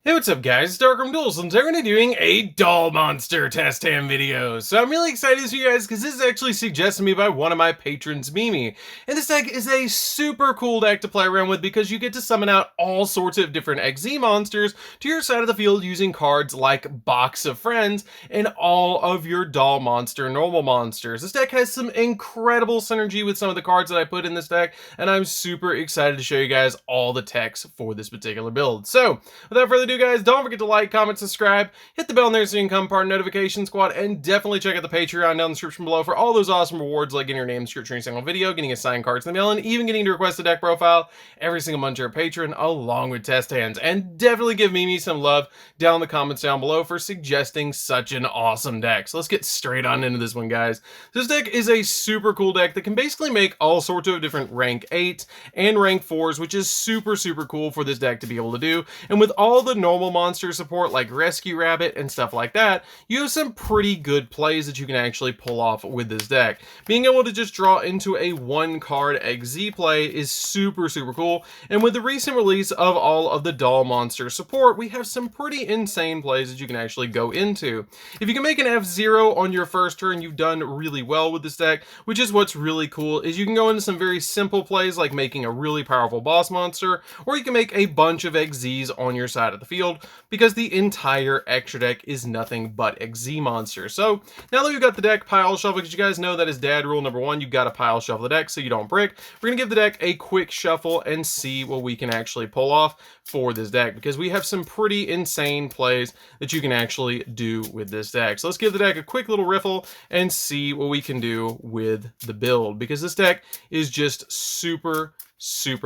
Hey, what's up guys, it's Darkroom Duels, and today we're going to be doing a Doll Monster test hand video. So I'm really excited for you guys because this is actually suggested to me by one of my patrons, Mimi. And this deck is a super cool deck to play around with because you get to summon out all sorts of different XZ monsters to your side of the field using cards like Box of Friends and all of your Doll Monster normal monsters. This deck has some incredible synergy with some of the cards that I put in this deck, and I'm super excited to show you guys all the techs for this particular build. So without further ado guys, don't forget to like, comment, subscribe, hit the bell in there so you can become part of the notification squad, and definitely check out the Patreon down in the description below for all those awesome rewards like getting your name in the description of every single video, getting assigned cards in the mail, and even getting to request a deck profile every single month to your patron along with test hands. And definitely give Mimi some love down in the comments down below for suggesting such an awesome deck. So let's get straight on into this one guys. This deck is a super cool deck that can basically make all sorts of different rank 8s and rank 4s, which is super cool for this deck to be able to do. And with all the normal monster support like Rescue Rabbit and stuff like that, you have some pretty good plays that you can actually pull off with this deck. Being able to just draw into a one card XZ play is super cool, and with the recent release of all of the Doll Monster support, we have some pretty insane plays that you can actually go into. If you can make an F-Zero on your first turn, you've done really well with this deck, which is what's really cool, is you can go into some very simple plays like making a really powerful boss monster, or you can make a bunch of XZs on your side of the field, because the entire extra deck is nothing but XZ monsters. So now that we've got the deck pile shuffle, because you guys know that is dad rule number one, you've got to pile shuffle the deck so you don't brick. We're gonna give the deck a quick shuffle and see what we can actually pull off for this deck, because we have some pretty insane plays that you can actually do with this deck. So let's give the deck a quick little riffle and see what we can do with the build, because this deck is just super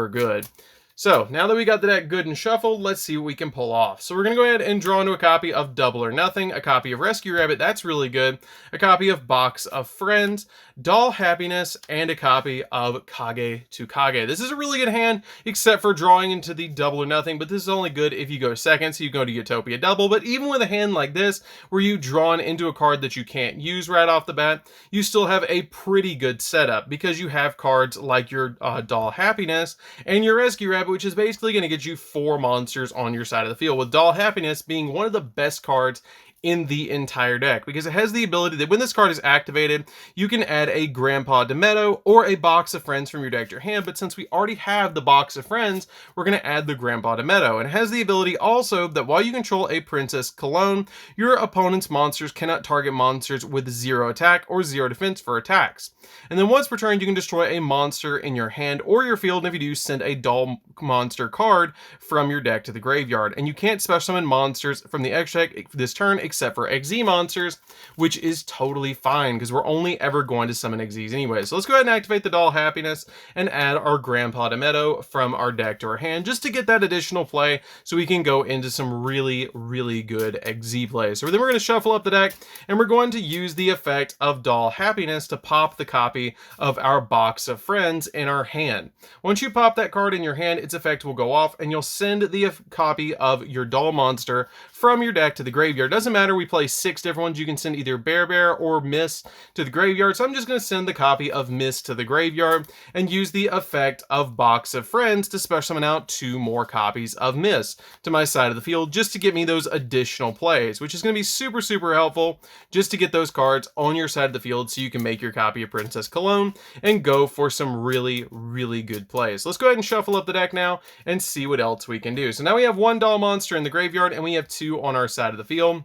good. So now that we got the deck good and shuffled, let's see what we can pull off. So we're going to go ahead and draw into a copy of Double or Nothing, a copy of Rescue Rabbit, that's really good, a copy of Box of Friends, Doll Happiness, and a copy of Kage to Kage. This is a really good hand, except for drawing into the Double or Nothing, but this is only good if you go second, so you go to Utopia Double. But even with a hand like this, where you drawn into a card that you can't use right off the bat, you still have a pretty good setup, because you have cards like your Doll Happiness and your Rescue Rabbit, which is basically going to get you 4 monsters on your side of the field, with Doll Happiness being one of the best cards in the entire deck, because it has the ability that when this card is activated, you can add a Grandpa Demeto or a Box of Friends from your deck to your hand. But since we already have the Box of Friends, we're going to add the Grandpa Demeto. And it has the ability also that while you control a Princess Cologne, your opponent's monsters cannot target monsters with 0 attack or 0 defense for attacks. And then once per turn, you can destroy a monster in your hand or your field, and if you do, send a Doll Monster card from your deck to the graveyard. And you can't special summon monsters from the extra deck this turn except for XZ monsters, which is totally fine because we're only ever going to summon XZs anyway. So let's go ahead and activate the Doll Happiness and add our Grandpa Demeto from our deck to our hand, just to get that additional play so we can go into some really good XZ plays. So then we're going to shuffle up the deck, and we're going to use the effect of Doll Happiness to pop the copy of our Box of Friends in our hand. Once you pop that card in your hand, its effect will go off, and you'll send the copy of your Doll Monster from your deck to the graveyard. Doesn't matter, we play 6 different ones. You can send either Bear or Miss to the graveyard, so I'm just going to send the copy of Miss to the graveyard and use the effect of Box of Friends to special summon out 2 more copies of Miss to my side of the field, just to get me those additional plays, which is going to be super helpful just to get those cards on your side of the field so you can make your copy of Princess Cologne and go for some really good plays. Let's go ahead and shuffle up the deck now and see what else we can do. So now we have 1 Doll Monster in the graveyard, and we have 2 on our side of the field,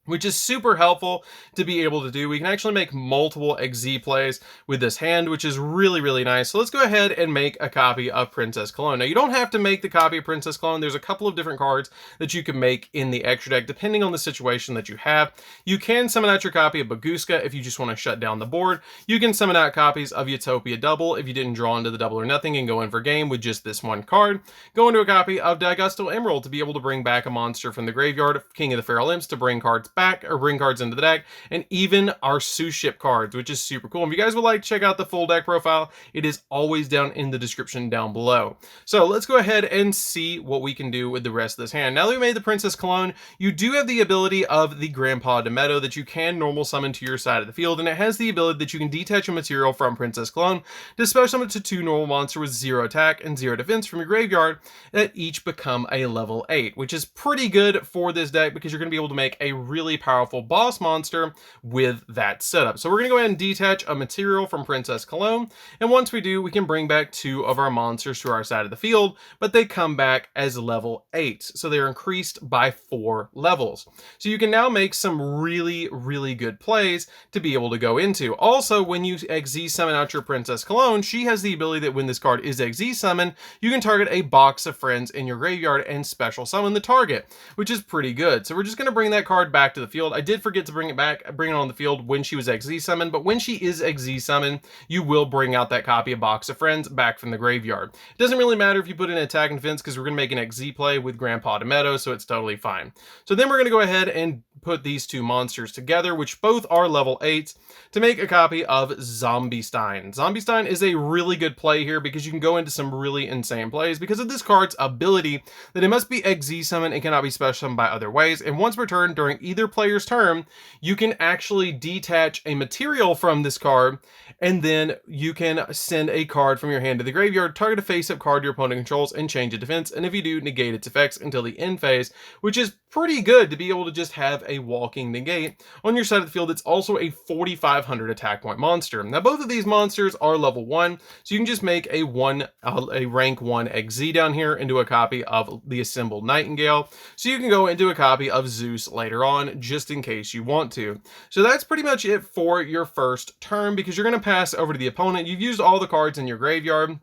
which is super helpful to be able to do. We can actually make multiple XZ plays with this hand, which is really nice. So let's go ahead and make a copy of Princess Cologne. Now, you don't have to make the copy of Princess Cologne. There's a couple of different cards that you can make in the extra deck, depending on the situation that you have. You can summon out your copy of Baguska if you just want to shut down the board. You can summon out copies of Utopia Double if you didn't draw into the Double or Nothing and go in for game with just this one card. Go into a copy of Daigusto Emerald to be able to bring back a monster from the graveyard, King of the Feral Imps, to bring cards back or bring cards into the deck, and even our Sous Ship cards, which is super cool. If you guys would like to check out the full deck profile, it is always down in the description down below. So let's go ahead and see what we can do with the rest of this hand. Now that we made the Princess Cologne, you do have the ability of the Grandpa Demento that you can normal summon to your side of the field, and it has the ability that you can detach a material from Princess Cologne to special summon it to 2 normal monsters with 0 attack and 0 defense from your graveyard that each become a level 8, which is pretty good for this deck because you're going to be able to make a really powerful boss monster with that setup. So we're going to go ahead and detach a material from Princess Cologne, and once we do, we can bring back 2 of our monsters to our side of the field, but they come back as level 8, so they're increased by 4 levels. So you can now make some really good plays to be able to go into. Also, when you XZ summon out your Princess Cologne, she has the ability that when this card is XZ summoned, you can target a box of friends in your graveyard and special summon the target, which is pretty good. So we're just going to bring that card back to the field. I did forget to bring it on the field when she was XZ summoned, but when she is XZ summoned, you will bring out that copy of Box of Friends back from the graveyard. It doesn't really matter if you put in attack and defense because we're going to make an XZ play with Grandpa Demento, so it's totally fine. So then we're going to go ahead and put these 2 monsters together, which both are level 8s, to make a copy of Zombiestein. Zombiestein is a really good play here because you can go into some really insane plays because of this card's ability that it must be XZ summoned and cannot be special summoned by other ways, and once per turn during either player's turn, you can actually detach a material from this card, and then you can send a card from your hand to the graveyard, target a face-up card your opponent controls, and change its defense, and if you do, negate its effects until the end phase, which is pretty good to be able to just have a walking negate on your side of the field. It's also a 4,500 attack point monster. Now both of these monsters are level 1, so you can just make a rank 1 XZ down here into a copy of the Assembled Nightingale, so you can go into a copy of Zeus later on just in case you want to. So that's pretty much it for your first turn because you're going to pass over to the opponent. You've used all the cards in your graveyard,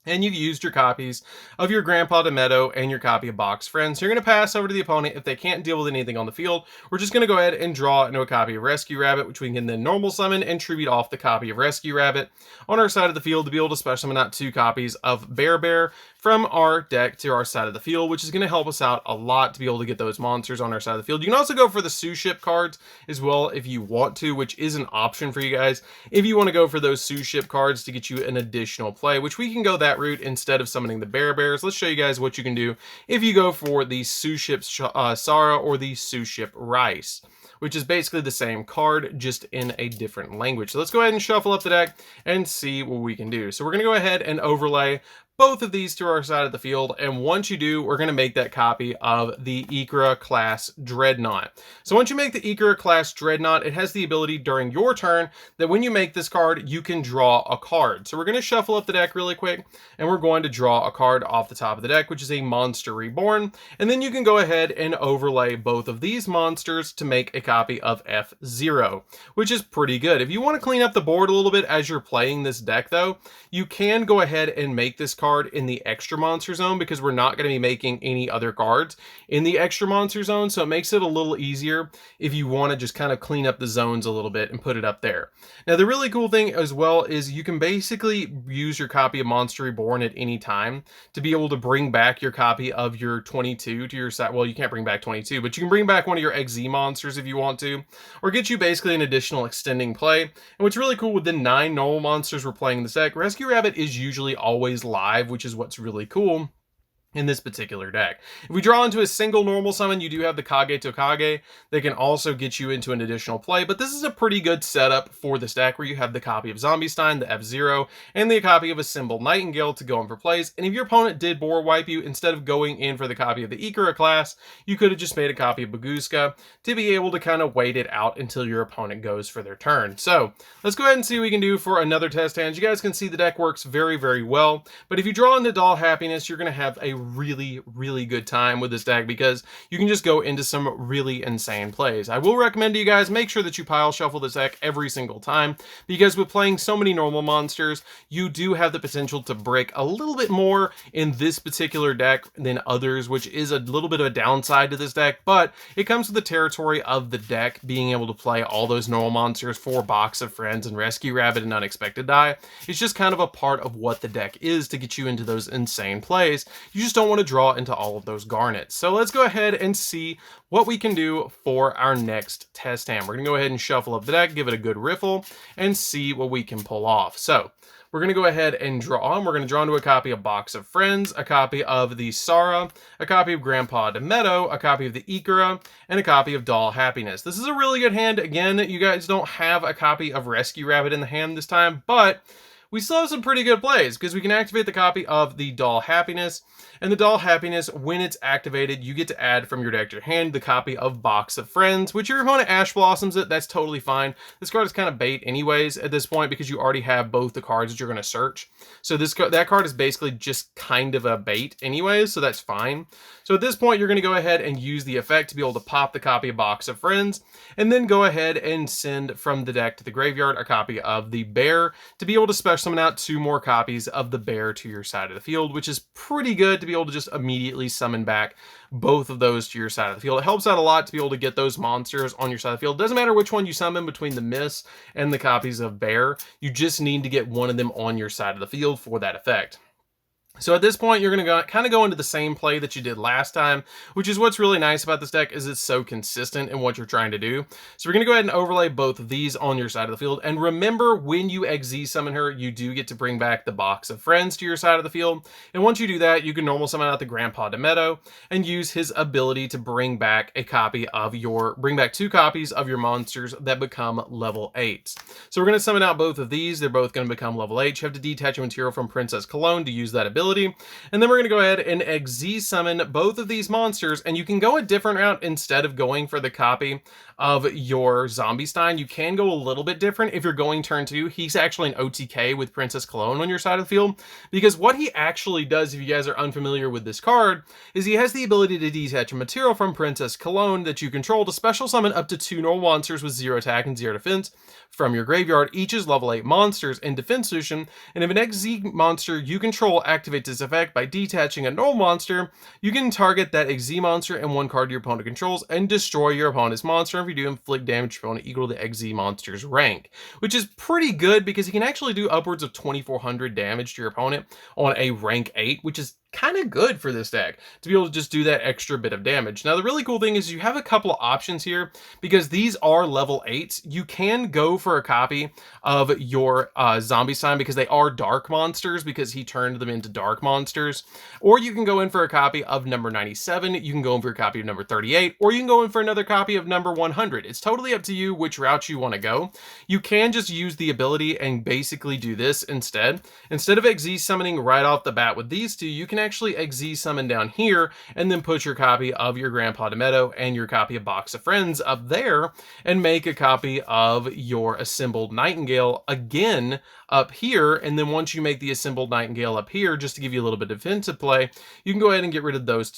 and you've used your copies of your Grandpa Demento and your copy of Box Friends. So you're going to pass over to the opponent. If they can't deal with anything on the field, we're just going to go ahead and draw into a copy of Rescue Rabbit, which we can then normal summon and tribute off the copy of Rescue Rabbit on our side of the field to be able to special summon out 2 copies of Bear from our deck to our side of the field, which is going to help us out a lot to be able to get those monsters on our side of the field. You can also go for the Sous Ship cards as well if you want to, which is an option for you guys if you want to go for those Sous Ship cards to get you an additional play, which we can go that route instead of summoning the Bears. Let's show you guys what you can do if you go for the Sous Ship Sarah or the Sous Ship Rice, which is basically the same card, just in a different language. So let's go ahead and shuffle up the deck and see what we can do. So we're going to go ahead and overlay both of these to our side of the field, and once you do, we're going to make that copy of the Ikra class Dreadnought. So once you make the Ikra class Dreadnought, it has the ability during your turn that when you make this card, you can draw a card. So we're going to shuffle up the deck really quick, and we're going to draw a card off the top of the deck, which is a Monster Reborn, and then you can go ahead and overlay both of these monsters to make a copy of F-Zero, which is pretty good. If you want to clean up the board a little bit as you're playing this deck, though, you can go ahead and make this card in the extra monster zone because we're not going to be making any other cards in the extra monster zone, so it makes it a little easier if you want to just kind of clean up the zones a little bit and put it up there. Now the really cool thing as well is you can basically use your copy of Monster Reborn at any time to be able to bring back your copy of your 22 to your side. Well, you can't bring back 22, but you can bring back one of your XZ monsters if you want to, or get you basically an additional extending play. And what's really cool with the 9 normal monsters we're playing in this deck, Rescue Rabbit is usually always live, which is what's really cool in this particular deck. If we draw into a single normal summon, you do have the Kage Tokage. They can also get you into an additional play, but this is a pretty good setup for this deck where you have the copy of Zombiestein, the F-Zero, and the copy of Assembled Nightingale to go in for plays. And if your opponent did board wipe you, instead of going in for the copy of the Ikra class, you could have just made a copy of Baguska to be able to kind of wait it out until your opponent goes for their turn. So let's go ahead and see what we can do for another test hand. You guys can see the deck works very well, but if you draw into Doll Happiness, you're going to have a really good time with this deck because you can just go into some really insane plays. I will recommend to you guys, make sure that you pile shuffle this deck every single time, because with playing so many normal monsters, you do have the potential to break a little bit more in this particular deck than others, which is a little bit of a downside to this deck, but it comes with the territory of the deck being able to play all those normal monsters for Box of Friends and Rescue Rabbit and Unexpected Die. It's just kind of a part of what the deck is to get you into those insane plays. You just don't want to draw into all of those garnets. So let's go ahead and see what we can do for our next test hand. We're going to go ahead and shuffle up the deck, give it a good riffle, and see what we can pull off. So we're going to go ahead and draw on. We're going to draw into a copy of Box of Friends, a copy of the Sara, a copy of Grandpa DeMeadow, a copy of the Ikora, and a copy of Doll Happiness. This is a really good hand. Again, you guys don't have a copy of Rescue Rabbit in the hand this time, but we still have some pretty good plays because we can activate the copy of the Doll Happiness. And the Doll Happiness, when it's activated, you get to add from your deck to your hand the copy of Box of Friends, which your opponent Ash Blossoms it. That's totally fine. This card is kind of bait anyways at this point because you already have both the cards that you're going to search. So that card is basically just kind of a bait anyways, so that's fine. So at this point, you're going to go ahead and use the effect to be able to pop the copy of Box of Friends, and then go ahead and send from the deck to the graveyard a copy of the Bear to be able to special summon out 2 more copies of the Bear to your side of the field, which is pretty good to be able to just immediately summon back both of those to your side of the field. It helps out a lot to be able to get those monsters on your side of the field. Doesn't matter which one you summon between the Miss and the copies of Bear, you just need to get one of them on your side of the field for that effect. So at this point, you're going to kind of go into the same play that you did last time, which is what's really nice about this deck is it's so consistent in what you're trying to do. So we're going to go ahead and overlay both of these on your side of the field. And remember, when you XZ summon her, you do get to bring back the Box of Friends to your side of the field. And once you do that, you can normal summon out the Grandpa DeMeadow and use his ability to bring back 2 copies of your monsters that become level 8s. So we're going to summon out both of these. They're both going to become level 8. You have to detach a material from Princess Cologne to use that ability. And then we're going to go ahead and XZ summon both of these monsters, and you can go a different route instead of going for the copy of your Zombie Stein. You can go a little bit different if you're going turn 2. He's actually an OTK with Princess Cologne on your side of the field, because what he actually does, if you guys are unfamiliar with this card, is he has the ability to detach a material from Princess Cologne that you control to special summon up to 2 normal monsters with 0 attack and 0 defense from your graveyard. Each is level 8 monsters in defense solution, and if an XZ monster you control activates this effect by detaching a normal monster, you can target that XZ monster and 1 card your opponent controls and destroy your opponent's monster. If you do, inflict damage to your opponent equal to the XZ monster's rank, which is pretty good because you can actually do upwards of 2,400 damage to your opponent on a rank 8, which is kind of good for this deck to be able to just do that extra bit of damage. Now, the really cool thing is you have a couple of options here because these are level 8s. You can go for a copy of your Zombie Stein because they are dark monsters because he turned them into dark monsters. Or you can go in for a copy of number 97. You can go in for a copy of number 38, or you can go in for another copy of number 100. It's totally up to you which route you want to go. You can just use the ability and basically do this instead. Instead of XZ summoning right off the bat with these 2, you can actually XZ summon down here and then put your copy of your Grandpa DeMeadow and your copy of Box of Friends up there and make a copy of your Assembled Nightingale again up here. And then once you make the Assembled Nightingale up here, just to give you a little bit of defensive play, you can go ahead and get rid of those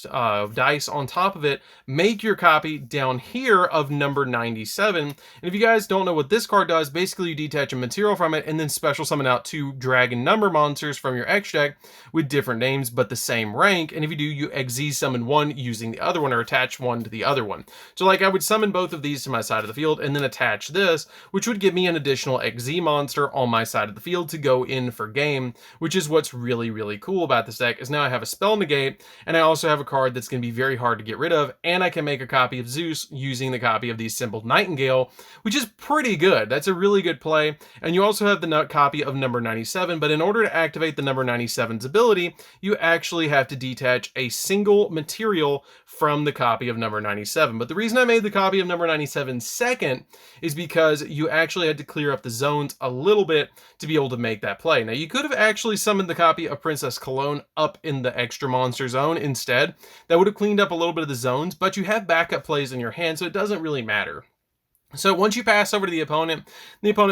dice on top of it, make your copy down here of number 97. And if you guys don't know what this card does, basically you detach a material from it and then special summon out 2 dragon number monsters from your X deck with different names but the same rank. And if you do, you XZ summon one using the other one or attach one to the other one. So like I would summon both of these to my side of the field and then attach this, which would give me an additional XZ monster on my side of the field to go in for game, which is what's really, really cool about this deck is now I have a spell negate and I also have a card that's going to be very hard to get rid of, and I can make a copy of Zeus using the copy of the Assembled Nightingale, which is pretty good. That's a really good play. And you also have the copy of number 97, but in order to activate the number 97's ability, you actually have to detach a single material from the copy of number 97. But the reason I made the copy of number 97 second is because you actually had to clear up the zones a little bit to be able to make that play. Now, you could have actually summoned the copy of Princess Cologne up in the extra monster zone instead. That would have cleaned up a little bit of the zones, but you have backup plays in your hand, so it doesn't really matter. So once you pass over to the opponent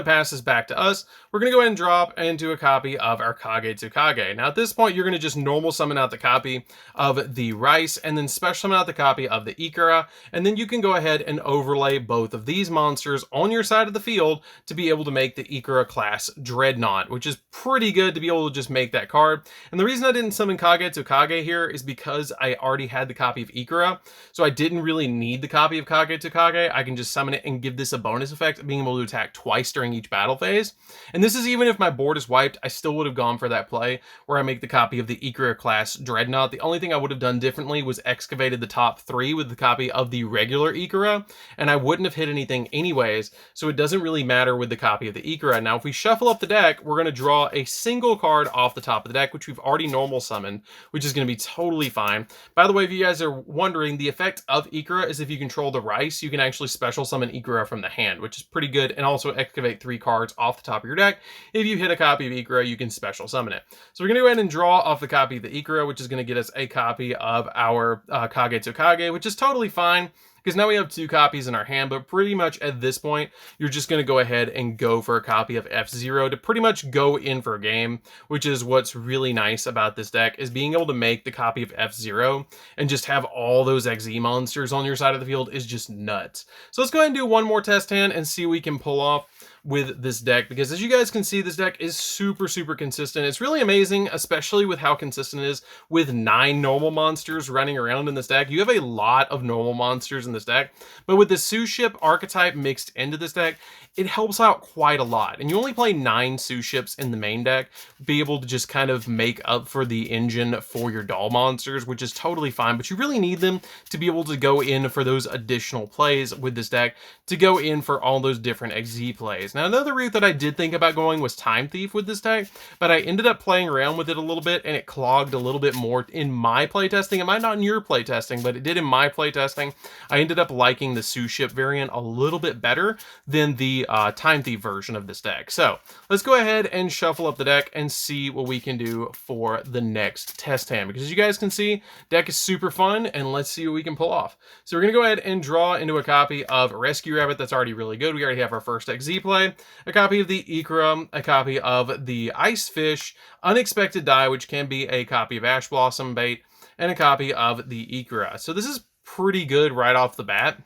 passes back to us, we're going to go ahead and drop into a copy of our Kage-Tsukage. Now at this point, you're going to just normal summon out the copy of the Rice and then special summon out the copy of the Ikora. And then you can go ahead and overlay both of these monsters on your side of the field to be able to make the Ikora class Dreadnought, which is pretty good to be able to just make that card. And the reason I didn't summon Kage-Tsukage here is because I already had the copy of Ikora. So I didn't really need the copy of Kage-Tsukage. I can just summon it and give give this a bonus effect of being able to attack twice during each battle phase. And this is even if my board is wiped, I still would have gone for that play where I make the copy of the Ikra class Dreadnought. The only thing I would have done differently was excavated the top 3 with the copy of the regular Ikra, and I wouldn't have hit anything anyways, so it doesn't really matter with the copy of the Ikra. Now, if we shuffle up the deck, we're going to draw a single card off the top of the deck, which we've already normal summoned, which is going to be totally fine. By the way, if you guys are wondering, the effect of Ikra is if you control the Rice, you can actually special summon Ikra from the hand, which is pretty good, and also excavate 3 cards off the top of your deck. If you hit a copy of Ikra, you can special summon it. So we're going to go ahead and draw off the copy of the Ikra, which is going to get us a copy of our Kage, which is totally fine, because now we have 2 copies in our hand. But pretty much at this point, you're just going to go ahead and go for a copy of F-Zero to pretty much go in for a game, which is what's really nice about this deck, is being able to make the copy of F-Zero and just have all those XZ monsters on your side of the field is just nuts. So let's go ahead and do one more test hand and see what we can pull off with this deck, because as you guys can see, this deck is super consistent. It's really amazing, especially with how consistent it is with 9 normal monsters running around in this deck. You have a lot of normal monsters in this deck, but with the Sue Ship archetype mixed into this deck, it helps out quite a lot. And you only play 9 Sue Ships in the main deck, be able to just kind of make up for the engine for your doll monsters, which is totally fine, but you really need them to be able to go in for those additional plays with this deck, to go in for all those different XZ plays. Now, another route that I did think about going was Time Thief with this deck, but I ended up playing around with it a little bit, and it clogged a little bit more in my playtesting. It might not in your playtesting, but it did in my playtesting. I ended up liking the Sue Ship variant a little bit better than the Time Thief version of this deck. So let's go ahead and shuffle up the deck and see what we can do for the next test hand, because as you guys can see, deck is super fun, and let's see what we can pull off. So we're gonna go ahead and draw into a copy of Rescue Rabbit. That's already really good. We already have our first XZ play, a copy of the Ikra, a copy of the Ice Fish, Unexpected Die, which can be a copy of Ash Blossom Bait, and a copy of the Ikra. So this is pretty good right off the bat,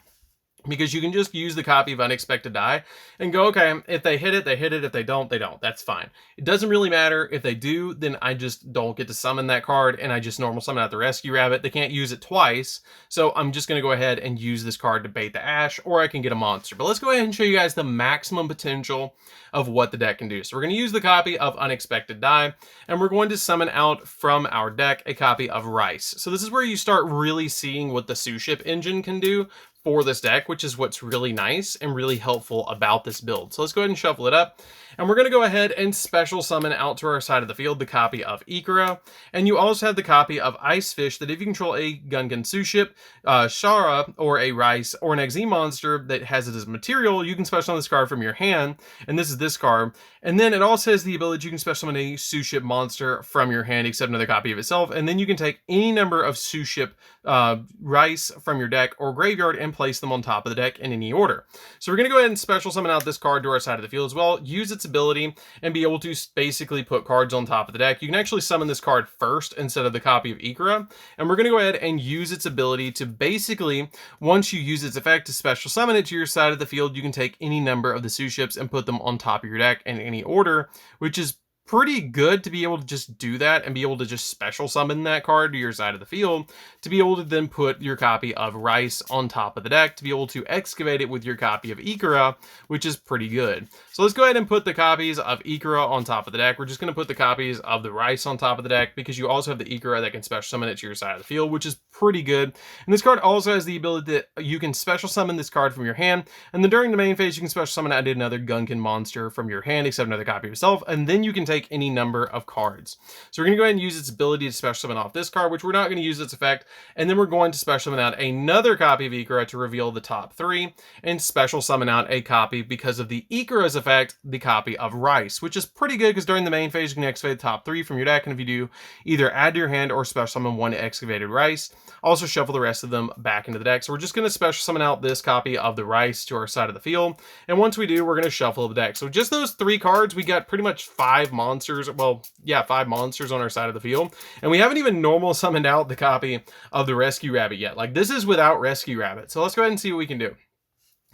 because you can just use the copy of Unexpected Die and go, okay, if they hit it, they hit it. If they don't, they don't. That's fine. It doesn't really matter. If they do, then I just don't get to summon that card, and I just normal summon out the Rescue Rabbit. They can't use it twice, so I'm just going to go ahead and use this card to bait the Ash, or I can get a monster. But let's go ahead and show you guys the maximum potential of what the deck can do. So we're going to use the copy of Unexpected Die, and we're going to summon out from our deck a copy of Rice. So this is where you start really seeing what the Sue Ship engine can do for this deck, which is what's really nice and really helpful about this build. So let's go ahead and shuffle it up. And we're going to go ahead and special summon out to our side of the field the copy of Ikra. And you also have the copy of Ice Fish, that if you control a Gungan Sue Ship, Shara, or a Rice, or an XZ monster that has it as material, you can special summon this card from your hand. And this is this card. And then it also has the ability you can special summon a Sue Ship monster from your hand, except another copy of itself. And then you can take any number of Sue Ship Rice from your deck or graveyard and place them on top of the deck in any order. So we're going to go ahead and special summon out this card to our side of the field as well, use its ability, and be able to basically put cards on top of the deck. You can actually summon this card first instead of the copy of Ikra, and we're going to go ahead and use its ability to basically, once you use its effect to special summon it to your side of the field, you can take any number of the Sue Ships and put them on top of your deck in any order, which is pretty good to be able to just do that and be able to just special summon that card to your side of the field, to be able to then put your copy of Rice on top of the deck, to be able to excavate it with your copy of Ikra, which is pretty good. So let's go ahead and put the copies of Ikra on top of the deck. We're just going to put the copies of the Rice on top of the deck, because you also have the Ikra that can special summon it to your side of the field, which is pretty good. And this card also has the ability that you can special summon this card from your hand, and then during the main phase you can special summon out another Gungan monster from your hand, except another copy of yourself, and then you can take any number of cards. So we're going to go ahead and use its ability to special summon off this card, which we're not going to use its effect, and then we're going to special summon out another copy of Ikra to reveal the top 3, and special summon out a copy, because of the Ikra's effect, the copy of Rice, which is pretty good, because during the main phase you can excavate the top 3 from your deck, and if you do, either add to your hand or special summon one excavated Rice. Also shuffle the rest of them back into the deck. So we're just going to special summon out this copy of the Rice to our side of the field, and once we do, we're going to shuffle the deck. So just those 3 cards, we got pretty much 5 monsters, well, yeah, 5 monsters on our side of the field, and we haven't even normal summoned out the copy of the Rescue Rabbit yet. Like, this is without Rescue Rabbit. So let's go ahead and see what we can do.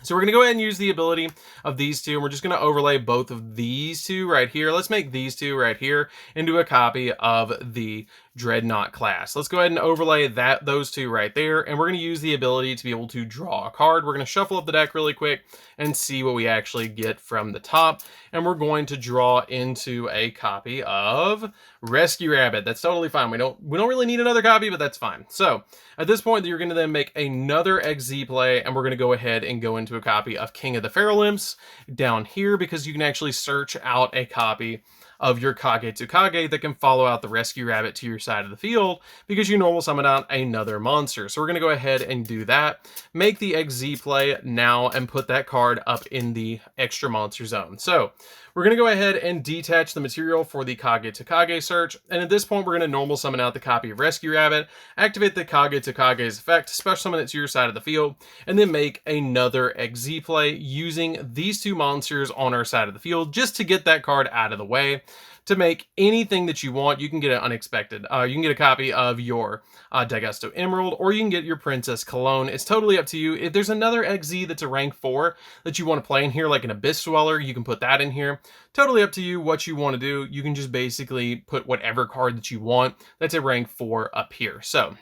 So we're going to go ahead and use the ability of these two, and we're just going to overlay both of these two right here. Let's make these two right here into a copy of the Dreadnought class. Let's go ahead and overlay those two right there, and we're going to use the ability to be able to draw a card. We're going to shuffle up the deck really quick and see what we actually get from the top, and we're going to draw into a copy of Rescue Rabbit. That's totally fine. We don't really need another copy, but that's fine. So at this point, you're going to then make another XZ play, and we're going to go ahead and go into a copy of King of the Feral Imps down here, because you can actually search out a copy of your Kage-Tokage that can follow out the Rescue Rabbit to your side of the field, because you normal summon out another monster. So we're going to go ahead and do that, make the XZ play now, and put that card up in the extra monster zone. So we're going to go ahead and detach the material for the Kage-Tokage search, and at this point we're going to normal summon out the copy of Rescue Rabbit, activate the Kage-Tokage's effect, special summon it to your side of the field, and then make another XZ play using these two monsters on our side of the field, just to get that card out of the way. To make anything that you want, you can get an unexpected. You can get a copy of your Daigusto Emerald, or you can get your Princess Cologne. It's totally up to you. If there's another XZ that's a rank 4 that you want to play in here, like an Abyss Dweller, you can put that in here. Totally up to you what you want to do. You can just basically put whatever card that you want that's a rank 4 up here. So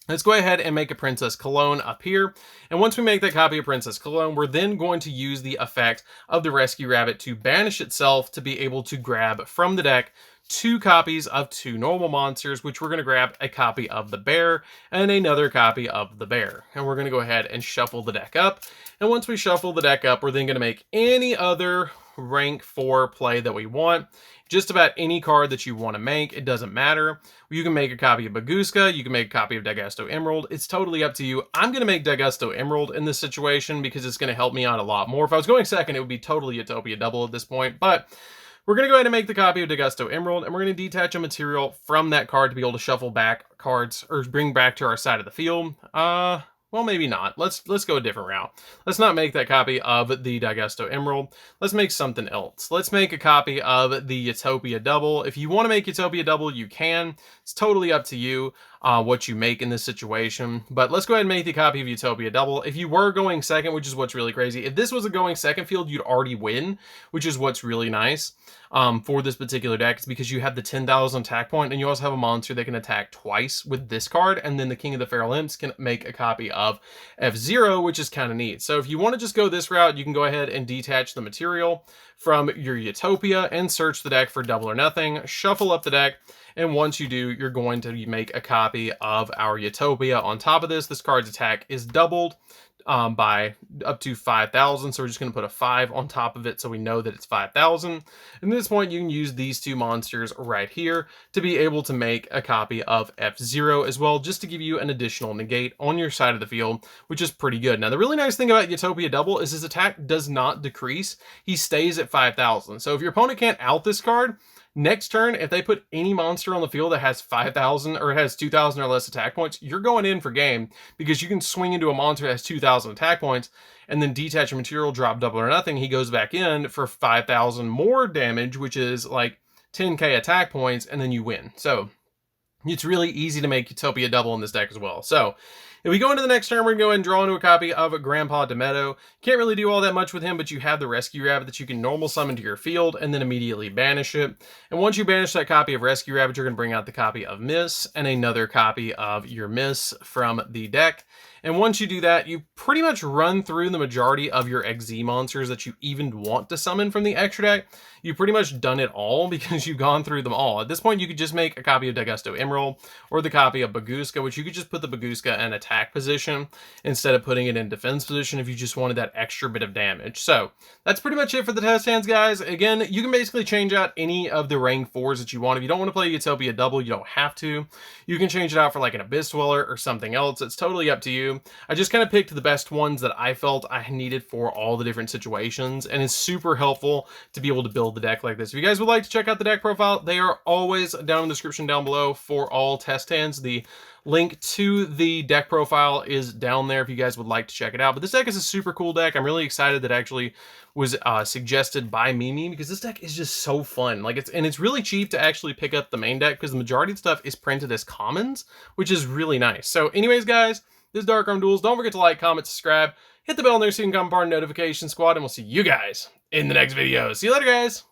let's go ahead and make a Princess Cologne up here. And once we make that copy of Princess Cologne, we're then going to use the effect of the Rescue Rabbit to banish itself to be able to grab from the deck 2 copies of 2 normal monsters, which we're going to grab a copy of the bear and another copy of the bear. And we're going to go ahead and shuffle the deck up. And once we shuffle the deck up, we're then going to make any other rank 4 play that we want. Just about any card that you want to make, it doesn't matter. You can make a copy of Bagooska, you can make a copy of Daigusto Emerald. It's totally up to you. I'm going to make Daigusto Emerald in this situation because it's going to help me out a lot more. If I was going second, it would be totally Utopia Double at this point, but we're going to go ahead and make the copy of Daigusto Emerald, and we're going to detach a material from that card to be able to shuffle back cards, or bring back to our side of the field. Well, maybe not. Let's go a different route. Let's not make that copy of the Daigusto Emerald. Let's make something else. Let's make a copy of the Utopia Double. If you want to make Utopia Double, you can. It's totally up to you what you make in this situation. But let's go ahead and make the copy of Utopia Double. If you were going second, which is what's really crazy, if this was a going second field, you'd already win, which is what's really nice for this particular deck. It's because you have the 10,000 attack point, and you also have a monster that can attack twice with this card, and then the King of the Feral Imps can make a copy of F-Zero, which is kind of neat. So if you want to just go this route, you can go ahead and detach the material from your Utopia and search the deck for double or nothing, shuffle up the deck, and once you do, you're going to make a copy of our Utopia on top of this. This card's attack is doubled by up to 5,000, so we're just going to put a 5 on top of it so we know that it's 5,000. And at this point, you can use these 2 monsters right here to be able to make a copy of F-Zero as well, just to give you an additional negate on your side of the field, which is pretty good. Now, the really nice thing about Utopia Double is his attack does not decrease. He stays at 5,000. So if your opponent can't out this card, next turn, if they put any monster on the field that has 5,000 or has 2,000 or less attack points, you're going in for game, because you can swing into a monster that has 2,000 attack points and then detach a material, drop double or nothing. He goes back in for 5,000 more damage, which is like 10k attack points, and then you win. So it's really easy to make Utopia Double in this deck as well. So if we go into the next turn, we're going to go ahead and draw into a copy of Grandpa Demeto. Can't really do all that much with him, but you have the Rescue Rabbit that you can normal summon to your field and then immediately banish it. And once you banish that copy of Rescue Rabbit, you're going to bring out the copy of Miss and another copy of your Miss from the deck. And once you do that, you pretty much run through the majority of your XZ monsters that you even want to summon from the extra deck. You've pretty much done it all because you've gone through them all. At this point, you could just make a copy of Daigusto Emerald or the copy of Bagooska, which you could just put the Bagooska in attack position instead of putting it in defense position if you just wanted that extra bit of damage. So that's pretty much it for the test hands, guys. Again, you can basically change out any of the rank 4s that you want. If you don't want to play Utopia Double, you don't have to. You can change it out for like an Abyss Dweller or something else. It's totally up to you. I just kind of picked the best ones that I felt I needed for all the different situations, and it's super helpful to be able to build the deck like this. If you guys would like to check out the deck profile, they are always down in the description down below for all test hands. The link to the deck profile is down there if you guys would like to check it out. But this deck is a super cool deck. I'm really excited that it actually was suggested by Mimi, because this deck is just so fun. Like it's really cheap to actually pick up the main deck because the majority of the stuff is printed as commons, which is really nice. So anyways, guys, this is Dark Arm Duels. Don't forget to like, comment, subscribe, hit the bell in there so you can become part of the notification squad, and we'll see you guys in the next video. See you later, guys.